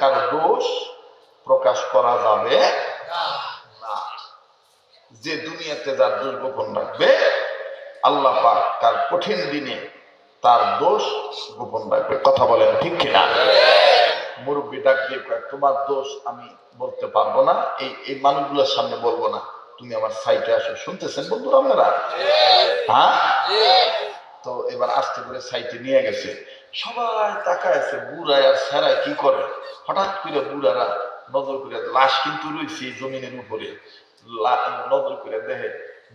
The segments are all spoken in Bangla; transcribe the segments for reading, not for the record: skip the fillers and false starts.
কারো দোষ প্রকাশ করা যাবে না। যে দুনিয়াতে যার দোষ গোপন রাখবে, আল্লাহ পাক তার কঠিন দিনে তার দোষ গোপন রাখবে। কথা বলেন ঠিক কিনা? মুরব্বী ডাক দিয়ে কয়, তোমার দোষ আমি বলতে পারবো না, এই মানুষগুলোর সামনে বলবো না, তুমি আমার সাইটে আসো। শুনতেছেন বন্ধুরা আপনারা? হ্যাঁ। তো এবার আস্তে করে সাইটে নিয়ে গেছে, সবাই তাকায় আছে বুড়ায় আর সেরায় কি করে। হঠাৎ করে বুড়ারা নজর করে, লাশ কিন্তু রয়েছে জমিনের উপরে, নজর করে দেখে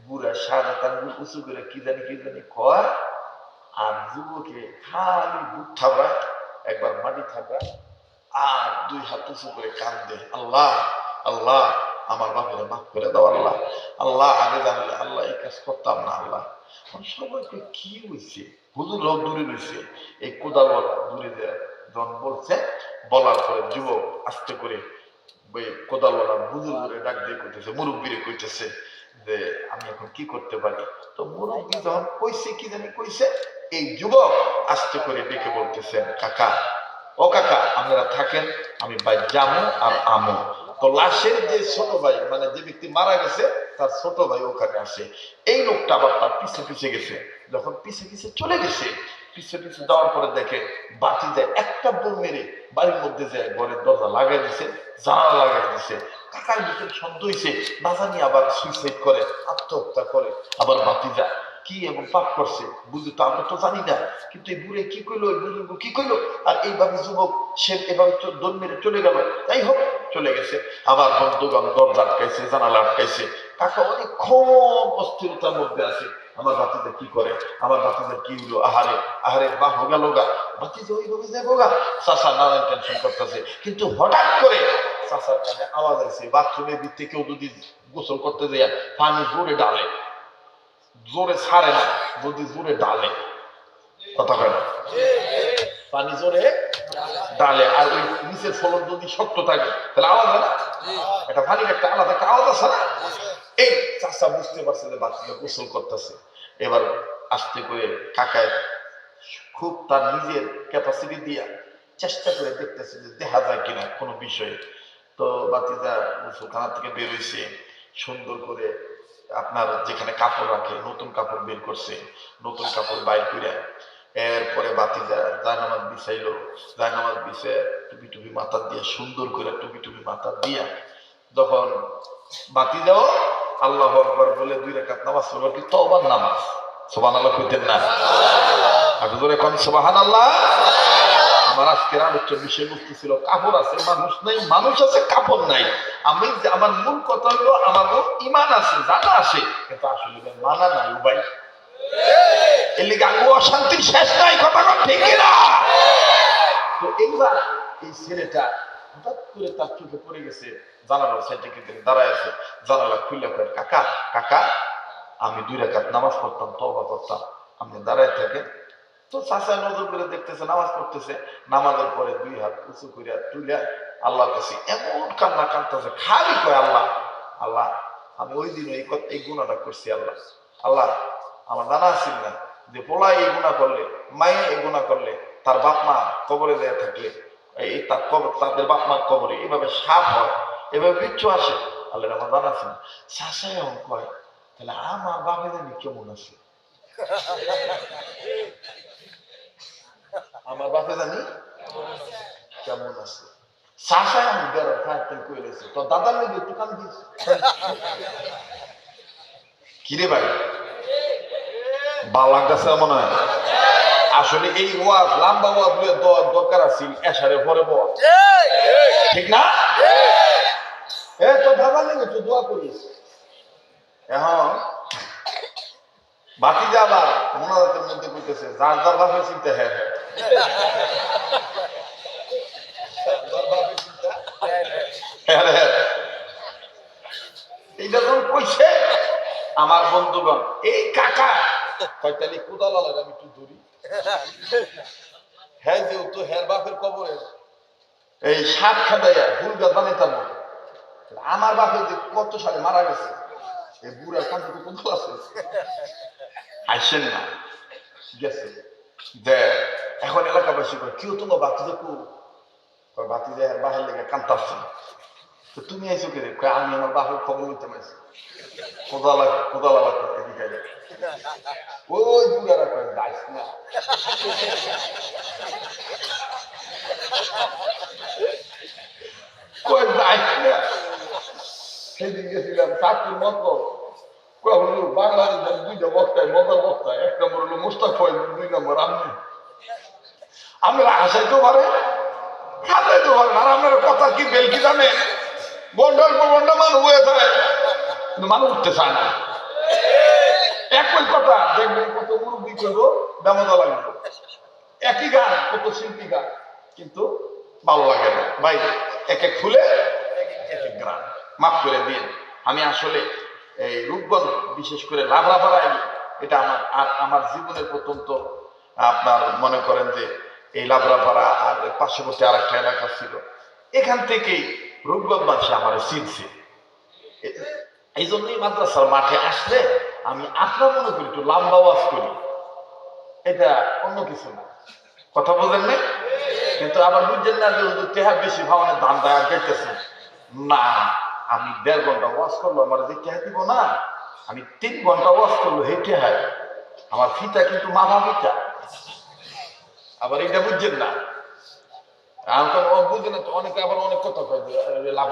বুড়া সারা তার উঁচু করে কি জানি কয়, আর যুবকে খালি বুক থাপড়ায়, একবার মাটি থাপড়ায়, আর দুই হাত উঁচু করে কান্দে, আল্লাহ আল্লাহ আমার বাপের মাফ করে দাও আল্লাহ, আল্লাহ আগে জানলে আল্লাহ এই কাজ করতাম না আল্লাহ। সবাইকে কি হয়েছে, হুজুর লোক দূরে রয়েছে, এই কোদালওয়ালা দূরে যখন বলছে, বলার পরে যুবক আস্তে করে কোদালওয়ালা বুজুর্গরে ডাক দিয়ে কইতেছে, মুরব্বীরে কইতেছে যে আমি এখন কি করতে পারি। তো মুরব্বী যখন কইছে কি জানি কইছে, এই যুবক আস্তে করে ডেকে বলতেছেন, কাকা ও কাকা আপনারা থাকেন, আমি ভাই জামু আর আমু। তো লাশের যে ছোট ভাই, মানে যে ব্যক্তি মারা গেছে তার ছোট ভাই ওখানে আসে। এই লোকটা আবার তার পিছে পিছে গেছে, যখন পিছে পিছে চলে গেছে, পিছে পিছে যাওয়ার পরে দেখে বাতি যায়, একটা বোম মেরে বাড়ির মধ্যে যায়, ঘরের দরজা লাগাই দিছে, জানালা লাগাই দিছে। কাকার ভিতরে সন্দেহ হয়েছে, না জানি আবার সুইসাইড করে, আত্মহত্যা করে, আবার বাতি যায়, কি এমন পাপ করছে বুঝি তো আমরা তো জানি না, কিন্তু এই বুড়ে কি কইলো, এই বুজুর্গ কি কইলো, আর এইভাবে যুবক সে এভাবে দৌড় মেরে চলে গেল। যাই হোক চলে গেছে, আবার বন্ধুগণ দরজা আটকাইছে, জানালা আটকাইছে। কাকা অনেকক্ষণ অস্থিরতার মধ্যে আছে, আমার বাতিজা কি করে, আমার বাতিজা কি হলো, আহারে আহারে বা হোগা লোগা, বাতিজা ওইভাবে যাবো গা। চাষা নানান টেনশন করতেছে, কিন্তু হঠাৎ করে চাষার কানে আওয়াজ আছে, বাথরুমের ভিতরে কেউ যদি গোসল করতে যায় পানি জোরে ডালে, জোরে ছাড়ে না, যদি জোরে ডালে, কথা কয় না, পানি জোরে ডালে, আর ওই নিচের ফলন যদি শক্ত থাকে তাহলে আওয়াজ হয় না, এটা পানির একটা আলাদা একটা আওয়াজ আছে না। এই চাষা বুঝতে পারছে যে বাচ্চাটা গোসল করতেছে, এবার আস্তে করে কাকায় খুব তার নিজের ক্যাপাসিটি দিয়া চেষ্টা করে দেখতেছে যে দেখা যায় কিনা কোনো বিষয়ে। তো বাতিজা গোসলখানা থেকে বের হয়েছে, সুন্দর করে আপনার যেখানে কাপড় রাখে নতুন কাপড় বের করছে, নতুন কাপড় বাইর করে এরপরে বাতিজা জায়নামাজ বিছাইলো, জায়নামাজ বিছে টুপি টুপি মাথা দিয়া, সুন্দর করে টুপি টুপি মাথা দিয়া যখন বাতিজাও আল্লাহু আকবার বলে 2 রাকাত নামাজ পড়বার, কি তওবার নামাজ, সুবহানাল্লাহ কইতেন না? আর জোরে কোন সুবহানাল্লাহ। আমার আজকের আলোচ্য বিষয়বস্তু ছিল কাপড় আছে মানুষ নাই, মানুষ আছে কাপড় নাই। আমি আমার মূল কথা হলো আমার ঈমান আছে, জানা আছে, কিন্তু আসলে মানা নাই ভাই। এর লিগে আমি অশান্তির শেষ নাই, কথা কন ঠিক না? তো এইবার এই ছেলেটা হঠাৎ করে তার চোখে পড়ে গেছে, জানালার সাইডে কিন্তু দাঁড়ায় আছে, জানালা খুলে কয়, কাকা কাকা আমি 2 রাকাত নামাজ পড়তাম, তওবা করতাম, আপনি দাঁড়ায় থাকেন। তো চাচা নজর করে দেখতেছে নামাজ পড়তেছে, নামাজের পরে 2 হাত উঁচু করে তুলে আল্লাহর কাছে এমন কান্না কাঁদতেছে, খালি কয় আল্লাহ আল্লাহ আমি ওই দিন এই গুণাটা করছি, আল্লাহ আল্লাহ আমার জানা আছিল না যে পোলা এই গুণা করলে, মায়ে এই গুণা করলে, তার বাপ মা কবরে দেয়া থাকলে এই তার কবর, তাদের বাপ মার কবরে এভাবে সাপ হয়, এভাবে বিচ্ছু আসে, আল্লাহ আমার জানা আছে না। চাচা এমন কয়, তাহলে আমার বাপে জানি কেমন আছে, আমার বাপে জানি কেমন আছে। চাষা আমি বেড়া খাইতে কইলেছে, তো দাদার লেগে একটু কান দিস কিরে ভাই, ভালো লাগতেছে মনে হয়। আসলে এই ওয়াজ লম্বা ওয়াজ দরকার আছে, এশারে পরে ওয়াজ, ঠিক না? এ তো দাদার লেগে একটু দোয়া করিস। এখন বাকি যাবার মোনাজাতের মধ্যে কইতেছে, যার যার বাপের চিন্তা, হ্যাঁ হ্যাঁ এইটা যখন কইছে আমার বন্ধুগণ, এই কাকা কয়তালি কোদালালের আমি একটু ধরি, হ্যাঁ যেহেতু হের বাপের কবরে এই সাপ খেদাইয়া ভুল গাছ বানাইতাম, আমার বাপের যে কত সালে মারা গেছে, এই বুড়ার কাছে তো কোদাল আছে, হাসেন না গেছে। এখন এলাকাবাসী করে কেউ তোমার বাচ্চা কু বাতি যে বাহির লেগে কান্তাচ্ছে, তো তুমি আইসো কে? আমি আমার বাপের খবর নিতে পারছি, কোদালা লাগতে দিকে ওই বুড়ারা কয় যাইস না। কয় যাইস না। সেদিন গেছিলাম চাকরির মতো, বাংলাদেশের দুইটা বক্তায়, মজার বক্তায়, এক নম্বর হলো মুস্তাফা, 2 নম্বর আমরা হাসাইতে পারে, খাতাইতে পারে না। আর আপনার কথা কি বেলকি জানে, বন্ডার পর বন্ডা মানুষ হয়ে যায়, মানুষ উঠতে চায় না। একই কথা দেখবেন, কত মুরব্বী করবো দামোদা লাগবে, একই গান, কত শিল্পী গান, কিন্তু ভালো লাগে না। ভাই এক এক ফুলে এক এক গ্রাম, মাফ করে দিন। আমি আসলে এই রূপগঞ্জ, বিশেষ করে লাভরাপাড়ায়, এটা আমার জীবনের প্রথম, তো আপনার মনে করেন যে এই লাভরাপাড়া আর পার্শ্ববর্তী আর একটা এলাকা ছিল, এখান থেকেই রূপগঞ্জবাসী আমার চিনছে। এই জন্যই মাদ্রাসার মাঠে আসলে আমি আপনার মনে করি একটু লম্বা ওয়াজ করি, এটা অন্য কিছু না। কথা বোঝেন নাই? কিন্তু আবার বুঝছেন না যে টেহা বেশি ভাবনের দাম দেয়া গেতেছে না। আমি 1.5 ঘন্টা ওয়াজ করলো, আমার যে টেহা দিব না, আমি 3 ঘন্টা ওয়াজ করলো, হে টেহা আমার ফিতা কিন্তু মাথা ফিতা। আবার এটা বুঝছেন না, বুঝে না তো। অনেকে আবার অনেক কথা কয়, লাভ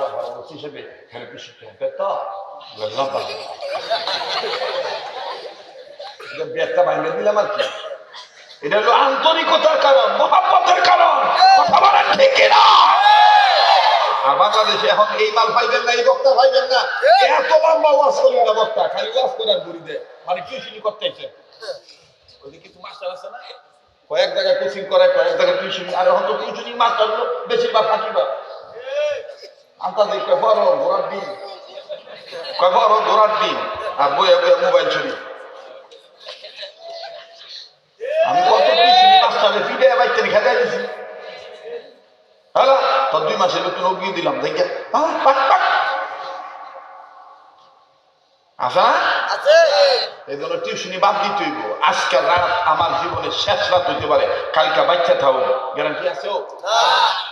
হিসেবে ব্যাগটা ভাঙে দিলাম আর কি। এটা হলো আন্তরিকতার কারণ, মহাব্বতের কারণ। কথা বলেন ঠিক কিনা? আর বাংলাদেশে এখন এই মাল পাইবেন না, এই বক্তা পাইবেন না, এত লম্বা ওয়াজ করি না বক্তা, খালি ওয়াজ করার ঘুরি দেয়, মানে টিউশনি করতেছে। ওই কিছু মাস্টার আছে না, কয়েক জায়গায় কোচিং করে, কয়েক জায়গায় টিউশনি। আর এখন তো টিউশনি মাস্টার গুলো বেশিরভাগ ফাঁকিবা আন্তাজি, বড় ঘোড়ার ডিম, বড় ঘোড়ার ডিম, আর বইয়া বইয়া মোবাইল ছবি। আমি কত টিউশনি মাস্টারে ফিডে বাইতে খেতে দিয়েছি, হ্যাঁ তোর 2 মাসের নতুন অগ্নি দিলাম, দেখে আচ্ছা। এই জন্য টিউশনি বাদ দিতে হইব। আজকের রাত আমার জীবনের শেষ রাত হইতে পারে, কালকে বাচ্চা থাকবো, গ্যারান্টি আছে?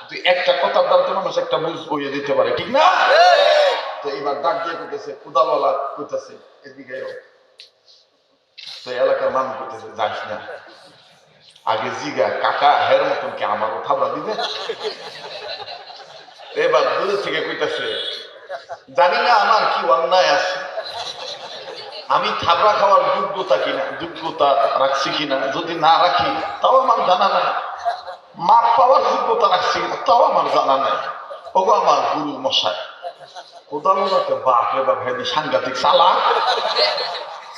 তুই একটা কথার দ্বারা তো মানুষ একটা বুঝ বইয়ে দিতে পারে, ঠিক না? তো এবার ডাক দিয়ে করতেছে, কোদালওয়ালা করতেছে এদিকে, তো এলাকার মানুষ করতেছে যাস না। আগে জিগা কাকা হের মতন কি আমারও থাবড়া দিবে? এবার দূরে থেকে কইতেছে, জানি না আমার কি অন্যায় আছে, আমি থাবড়া খাওয়ার যোগ্যতা রাখছি কিনা, যদি না রাখি তাও আমার জানা নাই, মাপ পাওয়ার যোগ্যতা রাখছি কিনা তাও আমার জানা নাই। ওগো আমার গুরু মশাই, কোদালওয়ালাকে বাপ রে বাপ, হেদি সাংঘাতিক চালাক।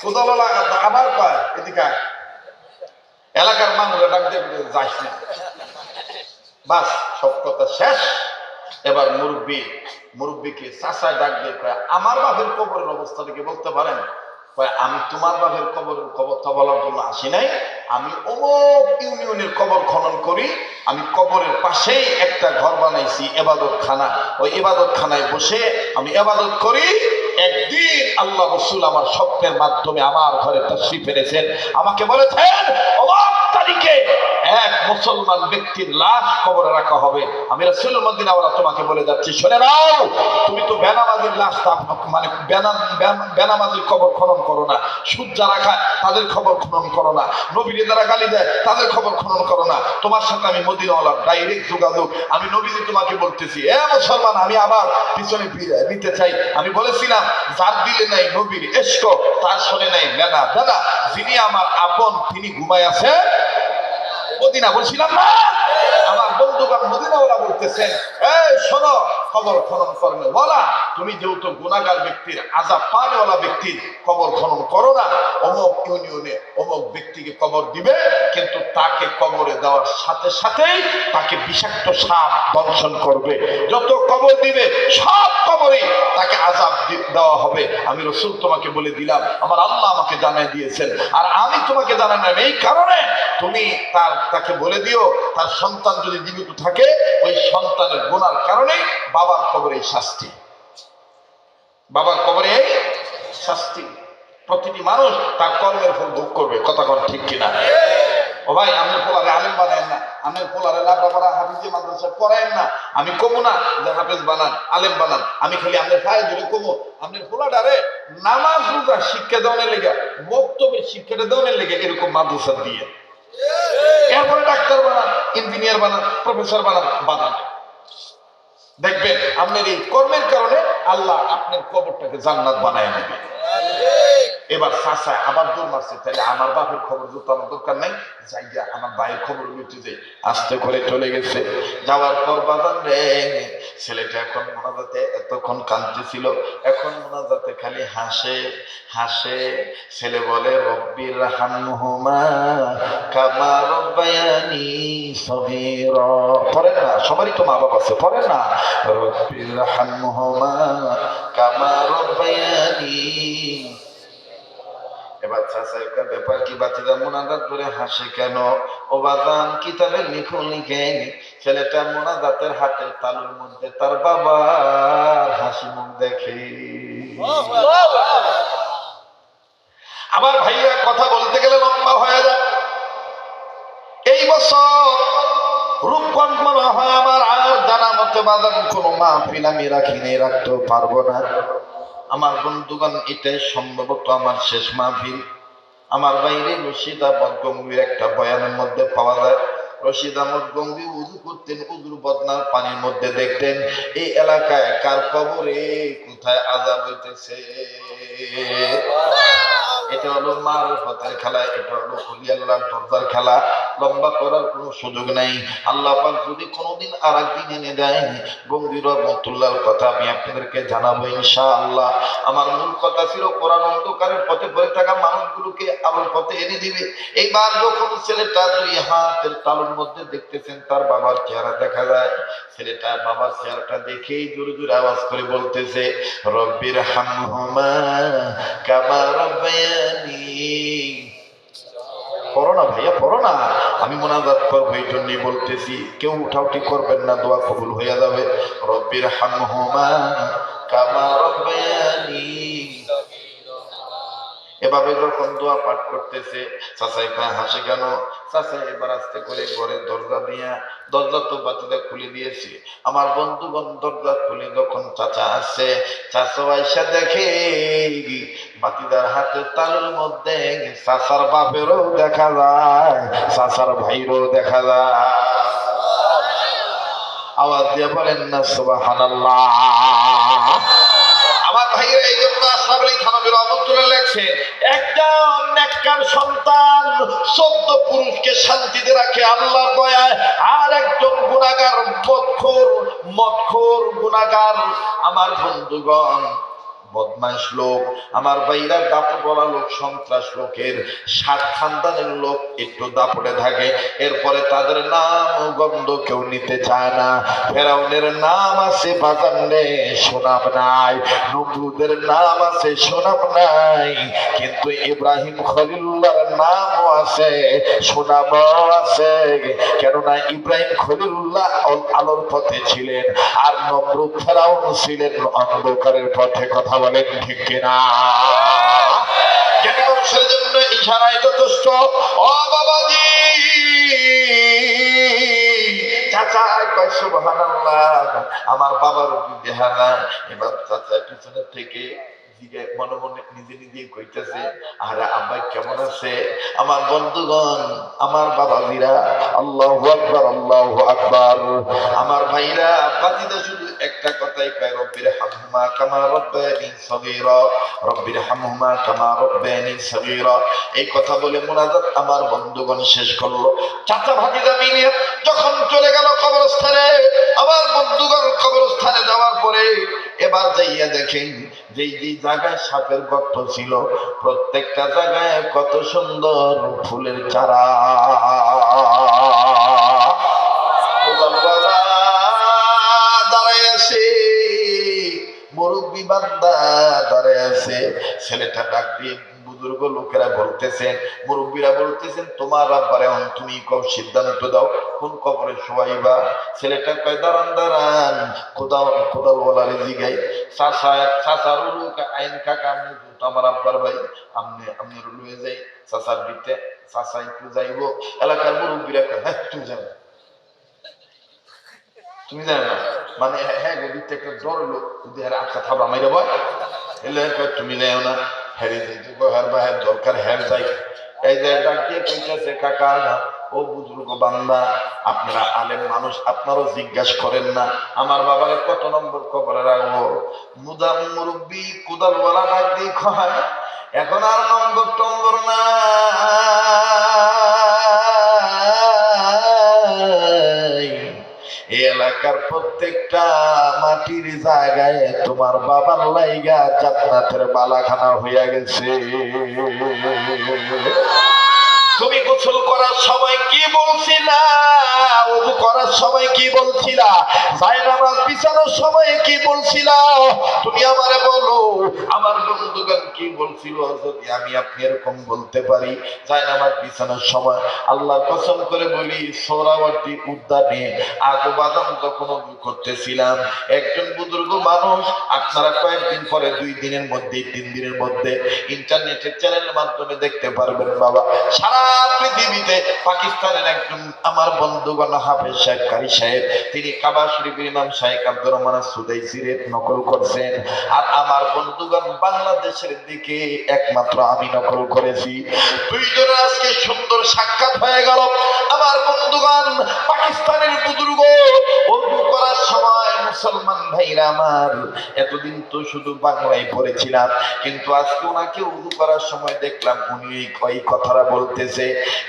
কোদালওয়ালা আবার কয় এদিকে, এলাকার মানুষরা ডাক দিয়ে যাইস না। বাস সব কথা শেষ। এবার মুরব্বীকে চাচায় ডাক দিয়ে কয়, আমার বাপের কবরের অবস্থাটা কি বলতে পারেন? আমি তোমার বাপের কবরের খবরটা বলার জন্য আসি নাই, আমি অমুক ইউনিয়নের কবর খনন করি, আমি কবরের পাশেই একটা ঘর বানাইছি ইবাদতখানা, ওই ইবাদতখানায় বসে আমি ইবাদত করি। একদিন আল্লাহ রাসূল আমার স্বপ্নের মাধ্যমে আমার ঘরে তাশরীফ এনেছেন, আমাকে বলেছেন অমুক তারিখে এক মুসলমান ব্যক্তির লাশ কবরে রাখা হবে। আমি রাসূলুল্লাহ মদিনাওয়ালা তোমাকে বলে যাচ্ছি, শুনে নাও, তুমি তো বেনামাজির লাশ, মানে বেনামাজির কবর খনন করো না, সুদ যারা খায় তাদের খবর খনন করো না, নবীরে যারা গালি দেয় তাদের খবর খনন করো না। তোমার সাথে আমি মদিনাওয়ালার ডাইরেক্ট যোগাযোগ। আমি নবীজি তোমাকে বলতেছি, এ মুসলমান, আমি আবার পিছনে দিতে চাই। আমি বলেছিলাম, যার দিলে নাই নবীর ইশক, তার শোনে নাই বেনা দাদা, যিনি আমার আপন তিনি ঘুমায় আছে মদিনা, বলছিলাম না? আমার বন্ধুগণ মদিনাওয়ালা বলতেছেন, এই শোনো, কবর খনন করবে বলা, তুমি যেহেতু গুনাহগার ব্যক্তির, আযাব পানেওয়ালা ব্যক্তির কবর খনন করো না। অমুক ইউনিয়নে অমুক ব্যক্তিকে কবর দিবে, কিন্তু তাকে কবরে দেওয়ার সাথে সাথেই তাকে বিষাক্ত সাপ দংশন করবে। যত কবর দিবে সব কবরে তাকে আযাব দেওয়া হবে। আমি রাসূল তোমাকে বলে দিলাম, আমার আল্লাহ আমাকে জানিয়ে দিয়েছেন, আর আমি তোমাকে জানালাম এই কারণে, তুমি তাকে বলে দিও, তার সন্তান যদি জীবিত থাকে, ওই সন্তানের গুনার কারণে বাবার কবরে শাস্তি, বাবার কবরে শাস্তি। প্রতিটি মানুষ তার কর্মের ফল ভোগ করবে। কথা কন ঠিক কিনা? ও ভাই আপনার পোলারে আলেম বানায়েন না, আপনার পোলারে লাভরা হাফিজে মাদ্রাসা করায়েন না। আমি কমু না যে হাফেজ বানান, আলেম বানান, আমি খালি আপনার পায়ে ধরে কমু আপনার পোলাটারে নামাজ রোজা শিক্ষা দেওয়ার লেগে, বক্তব্যের শিক্ষাটা দেওয়ার লেগে এরকম মাদ্রাসা দিয়ে, এরপরে ডাক্তার বানান, ইঞ্জিনিয়ার বানান, প্রফেসর বানান। দেখবেন আপনার এই কর্মের কারণে আল্লাহ আপনার কবরটাকে জান্নাত বানায় নেবে। এবার চাচা আবার দৌড় মারছে, তাহলে আমার বাপের খবর তো আমার দরকার নাই, যাইয়া আমার ভাইয়ের খবর লইতে যাই। আস্তে করে চলে গেছে। যাওয়ার পর বাজান রে, ছেলেটা এখন মোনাজাতে এতক্ষণ কাঁদতেছিল, এখন মোনাজাতে খালি হাসে। ছেলে বলে রব্বির হামহুমা কামা রব্বায়ানি সগীরা। পড়েন না, সবারই তো মা বাবা আছে, পড়েন না, রব্বির হামহুমা কামা রব্বায়ানি। এবার চাচা ব্যাপার কি, বাচ্চারা মোনাজাত করে হাসে কেন? ও বাজান কিতাবের লিখে ছেলেটা মোনাজাতের হাতের তালুর মধ্যে তার বাবার হাসি মুখ দেখে। আমার ভাইয়া কথা বলতে গেলে লম্বা হয়ে যায়। এই বছর রূপগঞ্জ মনে হয় আমার আর জানা মতে বাজান কোনো মাহফিল আমি রাখতেও পারবো না। আমার বন্ধুগণ, এটাই সম্ভবত আমার শেষ মাহফিল। আমার বাইরে রশিদ আহমদ গঙ্গির একটা বয়ানের মধ্যে পাওয়া যায়, রশিদ আহমদ গঙ্গি উযু করতেন, উযুর বদনার পানির মধ্যে দেখতেন এই এলাকায় কার কবরে কোথায় আযাব হইতেছে। এটা হলো মারফতের খেলা, এটা হলো ওলি আল্লাহর দরজার খেলা। লম্বা করার কোনো সুযোগ নাই। আল্লাহ পাক যদি কোনোদিন আর একদিন এনে দেয় গম্ভীর রহমতুল্লাহর কথা আমি আপনাদেরকে জানাবো ইনশাআল্লাহ। আমার মূল কথা ছিল কোরআন অন্ধকারের পথে পড়ে থাকা মানুষগুলোকে আলোর পথে এনে দিবে। এইবার যখন ছেলেটা দুই হাতের তালুর মধ্যে দেখতেছেন তার বাবার চেহারা দেখা যায়, ছেলেটা বাবার চেহারাটা দেখেই জোরে জোরে আওয়াজ করে বলতেছে রব্বির হামহুমা কামা রাব্বায়ানি। পড়ো না ভাইয়া, পড়ো না, আমি মোনাজাত করবো এই জন্যই বলতেছি, কেউ উঠাউঠি করবেন না, দোয়া কবুল হইয়া যাবে। রব্বির হামহুমা কামা রাব্বায়ানি। এভাবে যখন দোয়া পাঠ করতেছে চাচাই কয় হাসে কেন? চাচা এবার আস্তে করে ঘরের দরজা তো বাতিটা খুলে দিয়েছি। আমার বন্ধুগণ দরজা খুলে যখন চাচা আসছে, চাচা আইসা দেখে বাতিদার হাতের তালুর মধ্যে চাচার বাপেরও দেখা যায়, চাচার ভাইরও দেখা যায়। আওয়াজ দিয়ে বলেন না সুবহানাল্লাহ। আমার ভাইয়েরা এই জন্য আশরাফ আলী থানভী রহমতুল্লাহ লেখছে, একটা নেককার সন্তান 14 পুরুষকে শান্তিতে রাখে আল্লাহর দয়ায়, আর একজন গুনাহগার মদখোর গুনাহগার আমার বন্ধুগণ বদমাইশ লোক, আমার ভাইরা দাপট বলা লোক, সন্ত্রাস লোকের 7 খানদানের লোক একটু দাপটে থাকে, এরপরে তাদের নাম গন্ধ কেউ নিতে চায় না। ফেরাউনের নাম আছে বাজানে শোনাব নাই, নমরুদের নাম আছে শোনাব নাই, কিন্তু ইব্রাহিম খলিলুল্লাহর নামও আছে, শোনাব আছে। কেননা ইব্রাহিম খলিলুল্লাহ আলোর পথে ছিলেন, আর নমরুদ ফেরাউন ছিলেন অন্ধকারের পথে। কথা বলেন ঠিক কিনা? জ্ঞানী মানুষের জন্য ইশারায় যথেষ্ট। ও বাবাজি, চাচা কয় সুবহানাল্লাহ, আমার বাবার দেহানা। এবার চাচা পিছনের থেকে মনে মনে নিজে নিজে কইতেছে আরে আব্বা কেমন আছে? আমার বন্ধুগণ, আমার বাবাজিরা, আল্লাহু আকবার, আল্লাহু আকবার। আমার ভাইরা বাতিদা শুধু একটা কথাই কয় রব্বির হামহুমা কামা রব্বায়ানি সগীরা, রব্বির হামহুমা কামা রব্বায়ানি সগীরা। এই কথা বলে মুনাজাত আমার বন্ধুগণ শেষ করলো। চাচা ভাতিজা মিলে যখন চলে গেল কবরস্থানে, আমার বন্ধুগণ কবরস্থানে যাওয়ার পরে এবার যাইয়া দেখেন যেই জায়গায় সাপের গর্ত ছিল প্রত্যেকটা জায়গায় কত সুন্দর ফুলের চারা। দাঁড়াই আছে মুরব্বী মুরব্বী বান্দা দাঁড়ায় আছে। ছেলেটা ডাক দিয়ে বুজুর্গ লোকেরা বলতেছেন, মুরব্বীরা বলতেছেন, তোমার আব্বার এখন তুমি কব সিদ্ধান্ত দাও কোন কবরে শোয়াইবা। ছেলেটা কয় দাঁড়ান দাঁড়ান, কোদাল বলারে জিগাই চাচার আইন কাকা আমি আমার আব্বার ভাই আপনি লুয়ে যাই চাচার দিতে। চাচা একটু যাইব, এলাকার মুরব্বীরা হ্যাঁ তুমি যাবে, তুমি জানো না মানে হ্যাঁ দিতে একটা ডর হলো যদি হ্যাঁ আটকা থাবা মাইরা বয় এলে তুমি যাও না হ্যারে যাইতে হ্যার বা হ্যার দরকার হ্যার যাই। এই যে ডাক দিয়ে কইতেছে কাকা ও বুজুর্গ বান্দা আপনারা আলেম মানুষ আপনারও জিজ্ঞাসা করেন না আমার বাবারে কত নম্বর কবরে রাখবো। মুরব্বী কোদালওয়ালা ডাক দিয়ে কয় এখন আর নম্বর টম্বর না, এই এলাকার প্রত্যেকটা মাটির জায়গায় তোমার বাবার লাইগা জান্নাতের বালাখানা হইয়া গেছে। তুমি গোসল করার সময় কি বলছিলা, ওযু করার সময় কি বলছিলা, জায়নামাজ বিছানোর সময় কি বলছিলা, তুমি আমারে বলো। আমার বন্ধুগণ কি বলছিল, যদি আমি আপনি এরকম বলতে পারি জায়নামাজ বিছানোর সময় আল্লাহর কসম করে বলি সোহরাওয়ার্দী উদ্যানে আগু বাদাম যখন ওযু করতেছিলাম একজন বুজুর্গ মানুষ, আপনারা কয়েকদিন পরে 2 দিনের মধ্যে 3 দিনের মধ্যে ইন্টারনেটের চ্যানেলের মাধ্যমে দেখতে পারবেন বাবা সারা পৃথিবীতে পাকিস্তানের একজন আমার বন্ধুগণ হাফেজ সাহেব কারি সাহেব তিনি কাবা শরীফের ইমাম শাইখ আব্দুর রহমান সুদাইসির নকল করছেন, আর আমার বন্ধুগণ বাংলাদেশের দিকে একমাত্র আমি নকল করেছি। দুইজনের আজকে সুন্দর সাক্ষাৎ হয়ে গেল। আমার বন্ধুগণ পাকিস্তানের বুজুর্গ ওযু করার সময় মুসলমান ভাইরা আমার এতদিন তো শুধু বাংলায় পড়েছিলাম, কিন্তু আজকে ওনাকে ওযু করার সময় দেখলাম উনি এই কথাটা বলতেছে।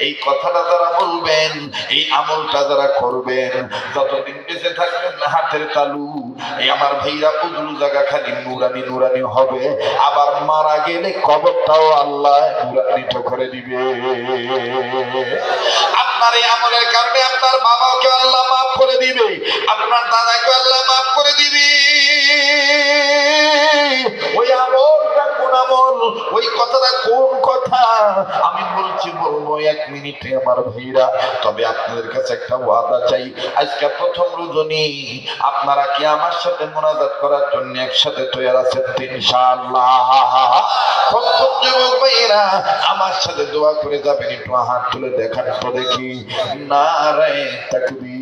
এই কথাটা যারা বলবেন, এই আমলটা যারা করবেন, যতদিন বেঁচে থাকবেন হাতের তালু এই আমার ভাইরা উজুর জায়গা খালি নুরানি নুরানি হবে, আবার মারা গেলে কবরটাও আল্লাহ নুরানিত করে দিবে। আপনার এই আমলের কারণে আপনার বাবাকে আল্লাহ মাফ করে দিবে, আপনার দাদাকে আল্লাহ মাফ করে দিবে। ওই আমলটা কোন আমল, ওই কথাটা কোন কথা আমি বলছি বলবো 1 মিনিটে আমার ভাইরা। তবে আপনাদের কাছে একটা ওয়াদা চাই, আজকে প্রথম রজনী আপনারা কি আমার সাথে মুনাজাত করার জন্য একসাথে তৈরি আছেন ইনশাআল্লাহ? প্রথম যুবক ভাইরা আমার সাথে দোয়া করে যাবেন, একটু হাত তুলে দেখান তো দেখি। নারে তাকবীর।